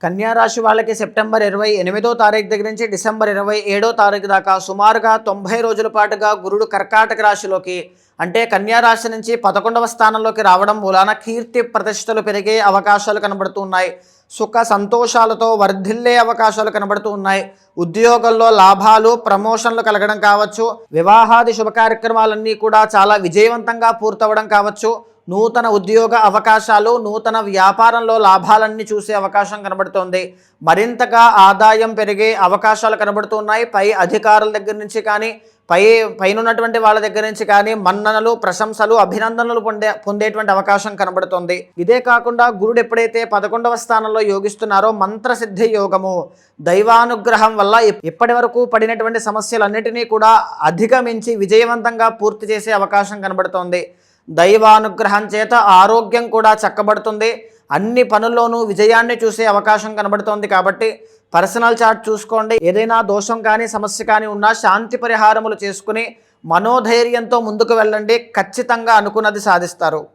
కన్యా రాశి వాళ్ళకి సెప్టెంబర్ 28వ తారీఖు దగ్గర నుంచి డిసెంబర్ 27వ తారీఖు దాకా సుమారుగా 90 రోజుల పాటుగా గురుడు కర్కాటక రాశిలోకి అంటే కన్యా రాశి నుంచి 11వ స్థానంలోకి రావడం మూలాన కీర్తి ప్రతిష్టలు పెరిగే అవకాశాలు కనబడుతూ ఉన్నాయి. సుఖ సంతోషాలతో వర్ధిల్లే అవకాశాలు కనబడుతూ ఉన్నాయి. ఉద్యోగంలో లాభాలు ప్రమోషన్లు కలగడం కావచ్చు, వివాహాది శుభ కార్యక్రమాలన్నీ కూడా చాలా విజయవంతంగా పూర్తవడం కావచ్చు, నూతన ఉద్యోగ అవకాశాలు, నూతన వ్యాపారంలో లాభాలన్నీ చూసే అవకాశం కనబడుతోంది. మరింతగా ఆదాయం పెరిగే అవకాశాలు కనబడుతున్నాయి. పై అధికారుల దగ్గర నుంచి కానీ పైనున్నటువంటి వాళ్ళ దగ్గర నుంచి కానీ మన్ననలు, ప్రశంసలు, అభినందనలు పొందేటువంటి అవకాశం కనబడుతుంది. ఇదే కాకుండా గురుడు ఎప్పుడైతే 11వ స్థానంలో యోగిస్తున్నారో మంత్రసిద్ధి యోగము, దైవానుగ్రహం వల్ల ఇప్పటి వరకు పడినటువంటి సమస్యలన్నిటినీ కూడా అధిగమించి విజయవంతంగా పూర్తి చేసే అవకాశం కనబడుతోంది. దైవానుగ్రహం చేత ఆరోగ్యం కూడా చక్కబడుతుంది. అన్ని పనుల్లోనూ విజయాన్ని చూసే అవకాశం కనబడుతోంది. కాబట్టి పర్సనల్ చార్ట్ చూసుకోండి. ఏదైనా దోషం కానీ సమస్య కానీ ఉన్నా శాంతి పరిహారములు చేసుకుని మనోధైర్యంతో ముందుకు వెళ్ళండి. ఖచ్చితంగా అనుకున్నది సాధిస్తారు.